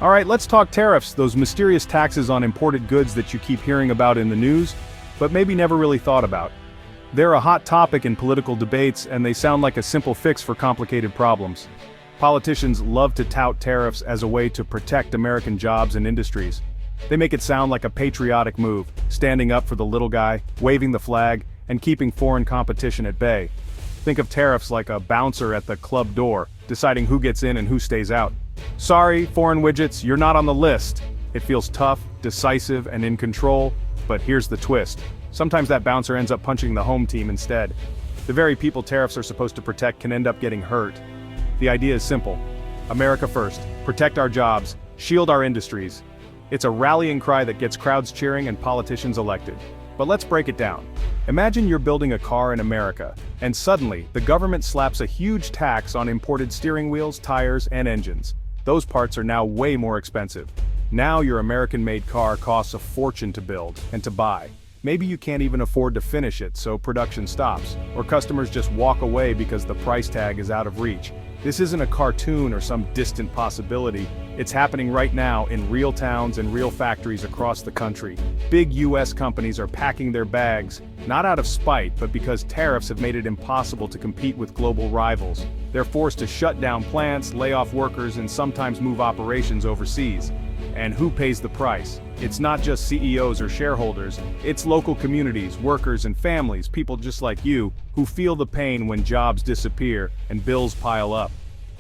All right, let's talk tariffs, those mysterious taxes on imported goods that you keep hearing about in the news, but maybe never really thought about. They're a hot topic in political debates, and they sound like a simple fix for complicated problems. Politicians love to tout tariffs as a way to protect American jobs and industries. They make it sound like a patriotic move, standing up for the little guy, waving the flag, and keeping foreign competition at bay. Think of tariffs like a bouncer at the club door, deciding who gets in and who stays out. Sorry, foreign widgets, you're not on the list. It feels tough, decisive, and in control, but here's the twist. Sometimes that bouncer ends up punching the home team instead. The very people tariffs are supposed to protect can end up getting hurt. The idea is simple. America first, protect our jobs, shield our industries. It's a rallying cry that gets crowds cheering and politicians elected. But let's break it down. Imagine you're building a car in America, and suddenly, the government slaps a huge tax on imported steering wheels, tires, and engines. Those parts are now way more expensive. Now your American-made car costs a fortune to build and to buy. Maybe you can't even afford to finish it, so production stops, or customers just walk away because the price tag is out of reach. This isn't a cartoon or some distant possibility. It's happening right now in real towns and real factories across the country. Big US companies are packing their bags, not out of spite, but because tariffs have made it impossible to compete with global rivals. They're forced to shut down plants, lay off workers, and sometimes move operations overseas. And who pays the price? It's not just CEOs or shareholders, it's local communities, workers and families, people just like you, who feel the pain when jobs disappear and bills pile up.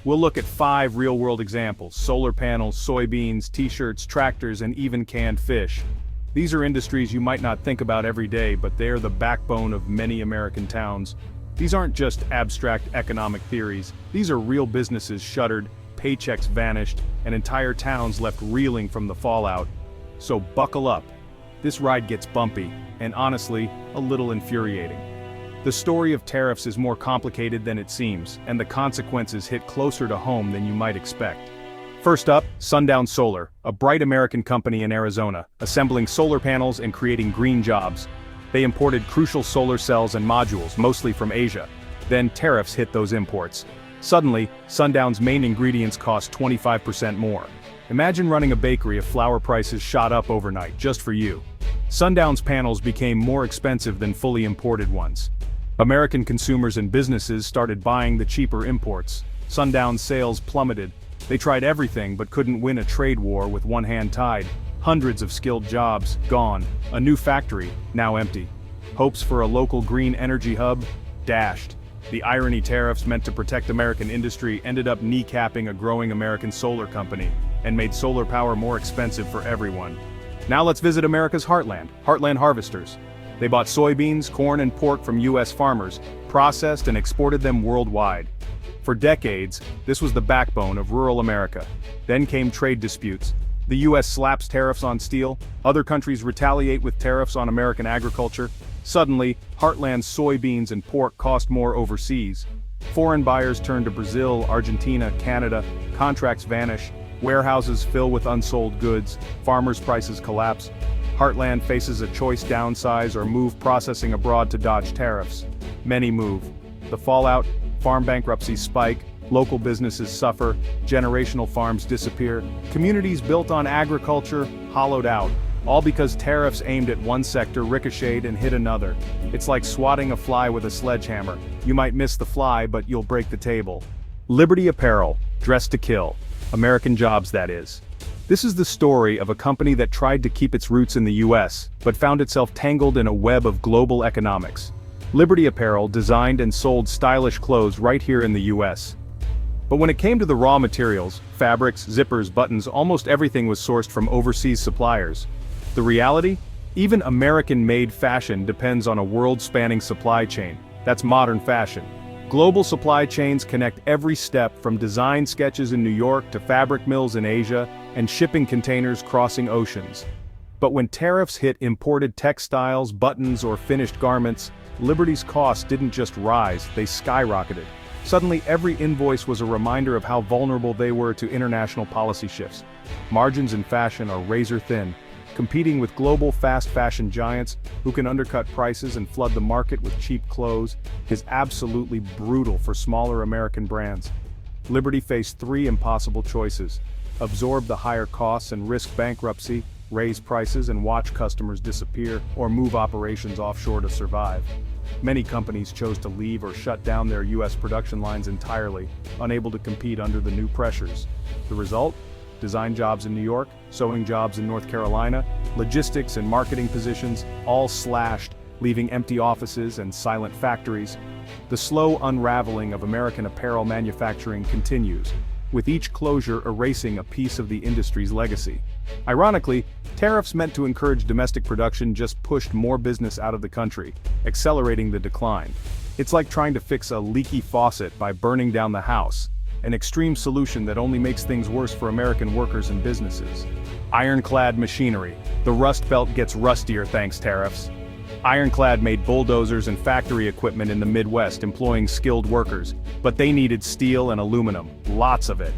We'll look at 5 real-world examples: solar panels, soybeans, t-shirts, tractors, and even canned fish. These are industries you might not think about every day, but they're the backbone of many American towns. These aren't just abstract economic theories, these are real businesses shuttered, paychecks vanished, and entire towns left reeling from the fallout. So buckle up. This ride gets bumpy, and honestly, a little infuriating. The story of tariffs is more complicated than it seems, and the consequences hit closer to home than you might expect. First up, Sundown Solar, a bright American company in Arizona, assembling solar panels and creating green jobs. They imported crucial solar cells and modules, mostly from Asia. Then tariffs hit those imports. Suddenly, Sundown's main ingredients cost 25% more. Imagine running a bakery if flour prices shot up overnight, just for you. Sundown's panels became more expensive than fully imported ones. American consumers and businesses started buying the cheaper imports. Sundown's sales plummeted. They tried everything but couldn't win a trade war with one hand tied. Hundreds of skilled jobs, gone. A new factory, now empty. Hopes for a local green energy hub, dashed. The irony: tariffs meant to protect American industry ended up kneecapping a growing American solar company, and made solar power more expensive for everyone. Now let's visit America's heartland, Heartland Harvesters. They bought soybeans, corn, and pork from US farmers, processed and exported them worldwide. For decades, this was the backbone of rural America. Then came trade disputes. The US slaps tariffs on steel, other countries retaliate with tariffs on American agriculture. Suddenly, Heartland's soybeans and pork cost more overseas. Foreign buyers turn to Brazil, Argentina, Canada, contracts vanish, warehouses fill with unsold goods, farmers' prices collapse. Heartland faces a choice: downsize or move processing abroad to dodge tariffs. Many move. The fallout: farm bankruptcies spike, local businesses suffer, generational farms disappear, communities built on agriculture hollowed out, all because tariffs aimed at one sector ricocheted and hit another. It's like swatting a fly with a sledgehammer. You might miss the fly, but you'll break the table. Liberty Apparel, dressed to kill. American jobs, that is. This is the story of a company that tried to keep its roots in the US, but found itself tangled in a web of global economics. Liberty Apparel designed and sold stylish clothes right here in the US. But when it came to the raw materials, fabrics, zippers, buttons, almost everything was sourced from overseas suppliers. The reality? Even American-made fashion depends on a world-spanning supply chain. That's modern fashion. Global supply chains connect every step, from design sketches in New York to fabric mills in Asia and shipping containers crossing oceans. But when tariffs hit imported textiles, buttons, or finished garments, Liberty's costs didn't just rise, they skyrocketed. Suddenly, every invoice was a reminder of how vulnerable they were to international policy shifts. Margins in fashion are razor thin. Competing with global fast fashion giants who can undercut prices and flood the market with cheap clothes is absolutely brutal for smaller American brands. Liberty faced 3 impossible choices: absorb the higher costs and risk bankruptcy, raise prices and watch customers disappear, or move operations offshore to survive. Many companies chose to leave or shut down their U.S. production lines entirely, unable to compete under the new pressures. The result? Design jobs in New York, sewing jobs in North Carolina, logistics and marketing positions, all slashed, leaving empty offices and silent factories. The slow unraveling of American apparel manufacturing continues, with each closure erasing a piece of the industry's legacy. Ironically, tariffs meant to encourage domestic production just pushed more business out of the country, accelerating the decline. It's like trying to fix a leaky faucet by burning down the house, an extreme solution that only makes things worse for American workers and businesses. Ironclad machinery. The Rust Belt gets rustier thanks tariffs. Ironclad made bulldozers and factory equipment in the Midwest employing skilled workers, but they needed steel and aluminum, lots of it.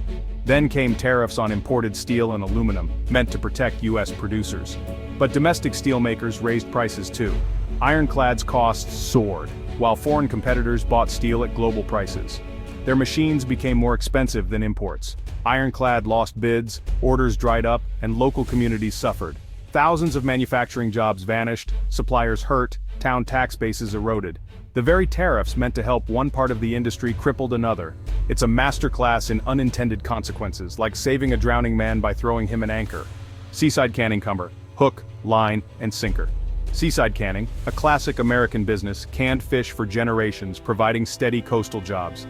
Then came tariffs on imported steel and aluminum, meant to protect U.S. producers. But domestic steelmakers raised prices too. Ironclad's costs soared, while foreign competitors bought steel at global prices. Their machines became more expensive than imports. Ironclad lost bids, orders dried up, and local communities suffered. Thousands of manufacturing jobs vanished, suppliers hurt, town tax bases eroded. The very tariffs meant to help one part of the industry crippled another. It's a masterclass in unintended consequences, like saving a drowning man by throwing him an anchor. Seaside canning cumber, hook, line, and sinker. Seaside canning, a classic American business, canned fish for generations, providing steady coastal jobs.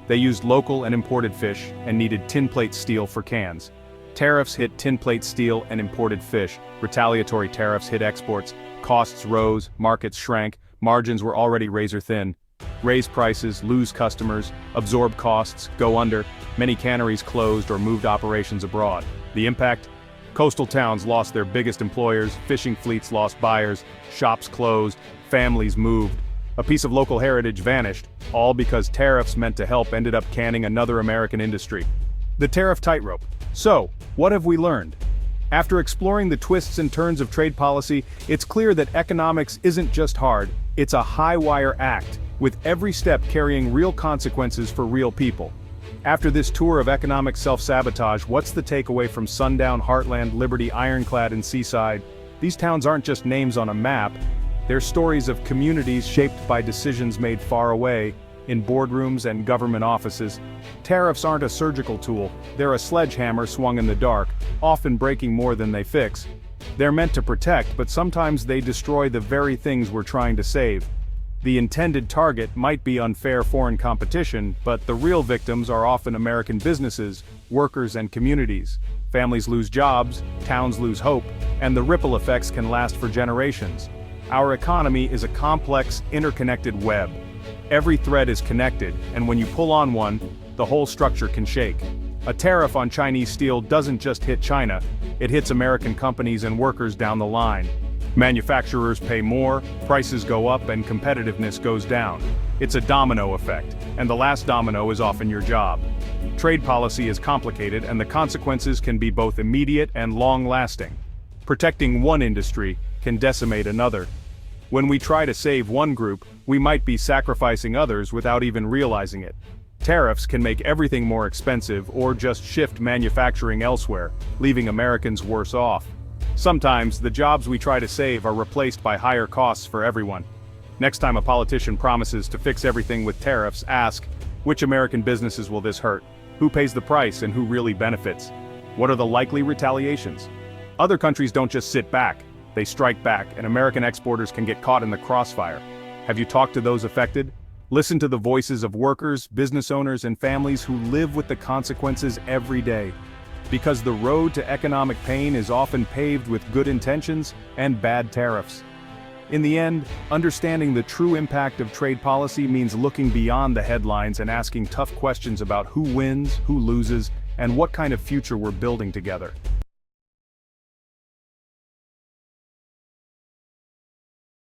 They used local and imported fish and needed tin plate steel for cans. Tariffs hit tin plate steel and imported fish. Retaliatory tariffs hit exports. Costs rose, markets shrank, margins were already razor thin. Raise prices, lose customers, absorb costs, go under. Many canneries closed or moved operations abroad. The impact? Coastal towns lost their biggest employers, fishing fleets lost buyers, shops closed, families moved. A piece of local heritage vanished, all because tariffs meant to help ended up canning another American industry. The tariff tightrope. So, what have we learned? After exploring the twists and turns of trade policy, it's clear that economics isn't just hard, it's a high-wire act, with every step carrying real consequences for real people. After this tour of economic self-sabotage, what's the takeaway from Sundown, Heartland, Liberty, Ironclad, and Seaside? These towns aren't just names on a map, they're stories of communities shaped by decisions made far away, in boardrooms and government offices. Tariffs aren't a surgical tool, they're a sledgehammer swung in the dark, often breaking more than they fix. They're meant to protect, but sometimes they destroy the very things we're trying to save. The intended target might be unfair foreign competition, but the real victims are often American businesses, workers and communities. Families lose jobs, towns lose hope, and the ripple effects can last for generations. Our economy is a complex, interconnected web. Every thread is connected, and when you pull on one, the whole structure can shake. A tariff on Chinese steel doesn't just hit China, it hits American companies and workers down the line. Manufacturers pay more, prices go up, and competitiveness goes down. It's a domino effect, and the last domino is often your job. Trade policy is complicated, and the consequences can be both immediate and long-lasting. Protecting one industry can decimate another. When we try to save one group, we might be sacrificing others without even realizing it. Tariffs can make everything more expensive or just shift manufacturing elsewhere, leaving Americans worse off. Sometimes, the jobs we try to save are replaced by higher costs for everyone. Next time a politician promises to fix everything with tariffs, ask, which American businesses will this hurt? Who pays the price and who really benefits? What are the likely retaliations? Other countries don't just sit back. They strike back, and American exporters can get caught in the crossfire. Have you talked to those affected? Listen to the voices of workers, business owners, and families who live with the consequences every day. Because the road to economic pain is often paved with good intentions and bad tariffs. In the end, understanding the true impact of trade policy means looking beyond the headlines and asking tough questions about who wins, who loses, and what kind of future we're building together.